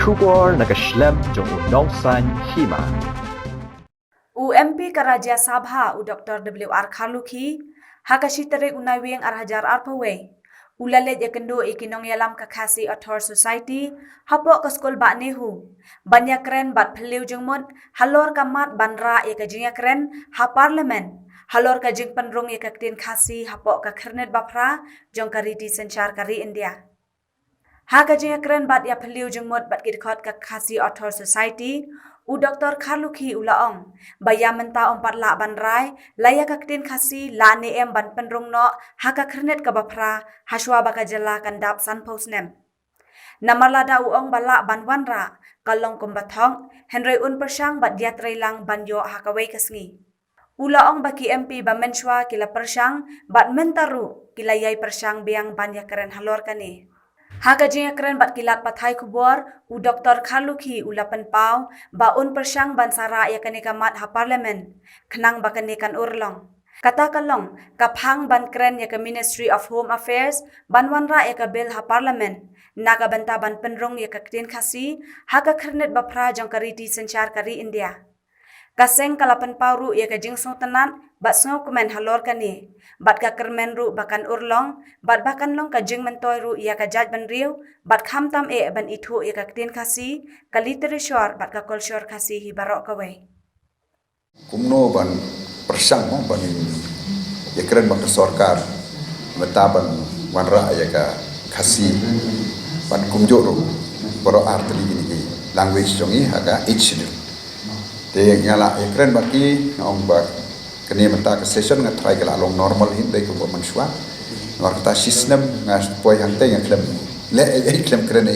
Kubor nakaslem jong unongsan hima. UMP Karajya Sabha Dr. W.R. Khalukhi hakashitere unawing arhajar arpawe ulale jakendo ikinong yalam kakasi Author Society hapo kaskol ba nehu banyakren bat pheliu jengmot halor kamat banra yakajingakren ha parliament halor kajing penrung yakaktin khasi hapo kakhernet bafra jong kariti senchar kari India hakajingakren bat ya pheliu jengmot bat kidkhot kakasi Author Society Dr. Khalukhi ulaong bayam menta ompat la banrai layak aktin khasi la neem ban penrung no haka kernet kabapra haswa bakajala kandap san posnem namarlada uong bala banwanra kalong kumbathong henry un persang bat diatrai lang banyo hakawai kasngi ulaong baki MP bamenshwa kila persang bat mentaru kila yai persang biang banya keren halor kani Hakajing keren bat kilat pathai kubor Dr. Khalukhi ulapan pau baun persang bansara ya kanikamat ha parliament kenang bakanikan urlong kata kalong kaphang ban keren ya ke Ministry of Home Affairs banwanra ya ke bill ha parliament naga banta ban penrong ya ke ktin khasi haka kernet bapra jong kariti senchar kari India kaseng kalapan pauru ya ke jingsong tenan bat sngau komen halor kani bat ka kermen ru bakan urlong bat bakan long ka jing mentoy ru ya ka jaj ban riu bat kham tam ban ithu ya ka ktin khasi kaliteri shor bat ka kol shor khasi hi barok kawe kumno ban persang mo ban ya keren bak sarkar meta ban wanra ya ka khasi ban kumjo ru baro artli ni language jongi haga ichnu te ngala ya keren baki ong bak kini menta ke session ngat try kala long normal hin dai ko manswa nor ta system ngas poi hante yang klem le klem keren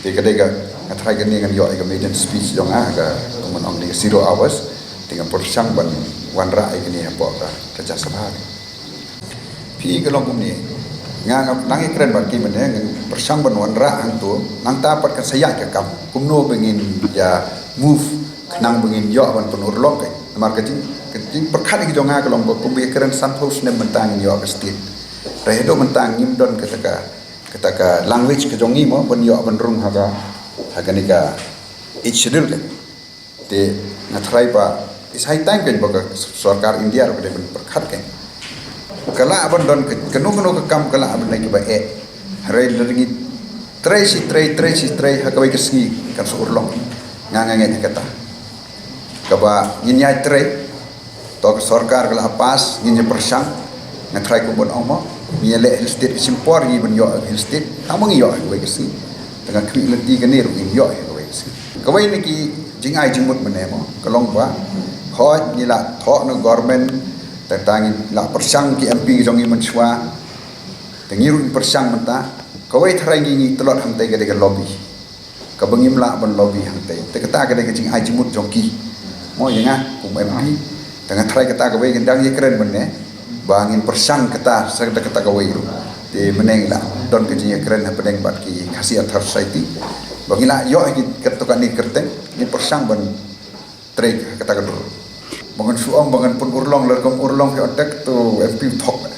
te kadai ga ngat try kini ngan yo ga maiden speech dong ga mon ong ni 0 hours dengan persang ban wanra kini apa ka kerja sabha pi ga long ni nga nang keren baki mene persang ban wanra hang tu nang ta pat ka saya ka kam kumno bengin ya move nang bengin yo ban penur lok kai marketing keting perkhat ki jonga kalong kumbi keren sanpos ne mentang yo ka state redo mentang nimdon ketaka language ke jongi mo ban yo ban rung haga ni ka ichidil ke te ngatrai pa isai time ke boga sarkar India ro de perkhat ke kala aban don kenu ke kam kala aban lagi ba re lagi trei hakabai ke sgi kan surlong ngangange kata kaba nyinyai trei to sarkar kala pas nyinya persang ngatrai ko bon omo miele state simpor ni ben yo state among yo ko kesi tengah kri lenti kene ru yo ko kesi kawai ni ki jingai jimut menemo kalong ba khoj ni la tho no government tang la persang ki MP jongi menswa tengiru persang menta kawai thrai ni telot hantai gade lobby kabengim la ban lobby hantai te kata gade jingai jimut jongki mo yanga kum MP tengah try kata kawai gendang ye keren benne bangin persang kata sagda kata kawai ru te meneng la don ke ye keren ha pedeng bat ki khasi Author Society bangila yo ki katokan ni kerten ni persang ban trek kata kadur bangan suong bangan pun urlong lerkom urlong ke otak tu MP thok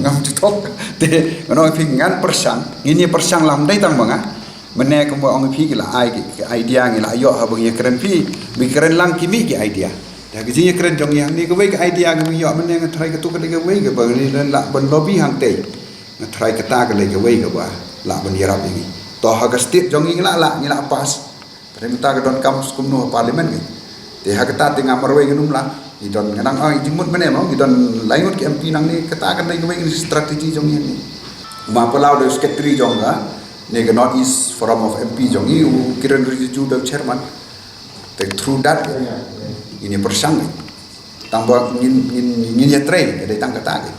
ngam thok te ngono pingan persang ini persang lam dai tang banga mene ko ong phi ki la ai ki idea ngi la yo ha bang ye keren phi bi keren lang kimi ki idea ya gizi keren jong yang ni ko wei ka idea ko yo men nang try ka tu ka le wei ka ba ni la ban lobby hang te na try ka ta ka le ka wei ka ba la ban yarap ni to ha ka state jong ni la pas pada minta ka don kam skum no parliament ni te ha ka ta te ngamar wei num la i don nang ai jimut men mo i don lainut ki MP nang ni ka ta ka le wei ni strategi jong ni ma palau de secretary jong ga ne ga North East Forum of MP jong i kiran riju de chairman te through that ini persang tambah ngin ya train dari tang kata ke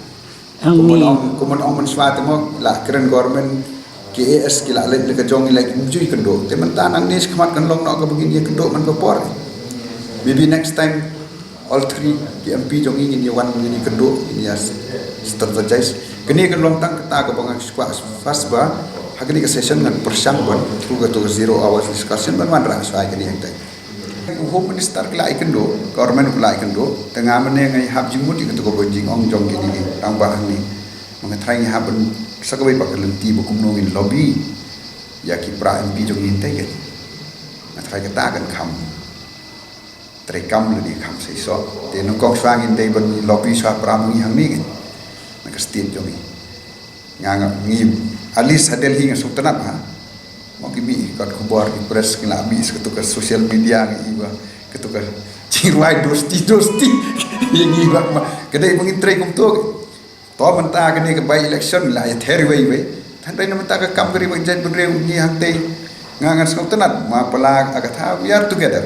kumon ong menswa temo la keren government KAS kila le ke jong like mujui kendo te mentan ang nis khamat kan long no ka begin ye kendo man ko por maybe next time all three the MP jong ingin ye wan ini kendo ini as strategize kini kan long tang kata ko bang fast ba hakini ke session ngan persang ban through to 0 hours discussion ban man ra sai kini yang tai Home Minister kela ikendo, government kela ikendo, tengah mana ngai hab jimut ikut ko bonjing ong jong gini tambah ni, mengetrai hab sakawai bakal lenti bukum nongin lobby, ya ki pra MP jong intai ke, ngatrai kata kan kam terekam le di kam seiso te nong kong swangin dei ban lobby swa pramungi hang ni nak state jomi ngang ngi alis hadel hinga sultanat ha mo kimi kat kubor di press kena habis ketukar social media ngi iba ketukar cirwai dosti yang iba kedai mengintre kum to mentah kene ke by election la ya theri wei thandai na mentah ka kam kari jan bunre ngi hang te ngangan sultanat ma pelak agatha we are together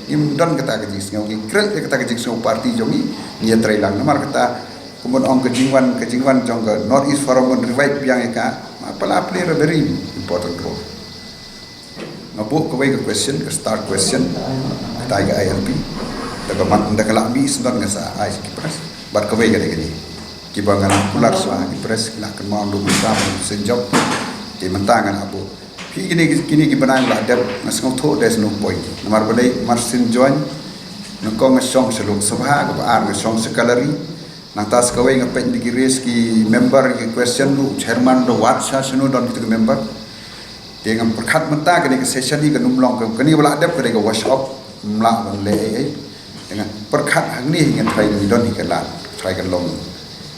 im don kata ke jis ngi krel kata ke jis party jomi ni trai lang namar kata kumun ong kejingwan jong ke North East Forum on revive yang ka pala play a very important role ngabu ko way question ke start question taiga ILP daga mat daga labi sedon ngasa ai kipres bar ko way gani kibangan pular swa kipres la kan mau dum sam senjok di mentangan abu kini kibanang la deb ngasong tho there's no point namar balai marsin join nongkong ngasong seluk sabha ko ar ngasong sekalari nang tas kawai ngapen di raise ki member ki question lu chairman do wat sa sunu don ki member dia ngam perkhat menta kini ke session ni ke numlong ke kini wala adep ke workshop mla ban le ai dengan perkhat hang ni ngan try ni don ke lan try kan long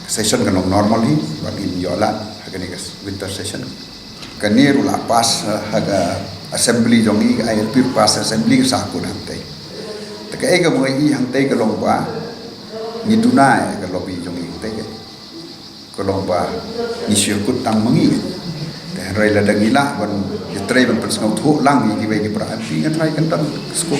session kan long normally ban in yolan kini ke winter session kini rula pas haga assembly jongi ILP pas assembly sa ku nang tai tak ai ga mo i hang tai ke long ba ni tunai ke lobby jong i te ke kolong ba ni sirkut tang mengi te rai la dangila ban ye trai ban persngau thu lang ni ki we ki pra pi ngai kan tan sko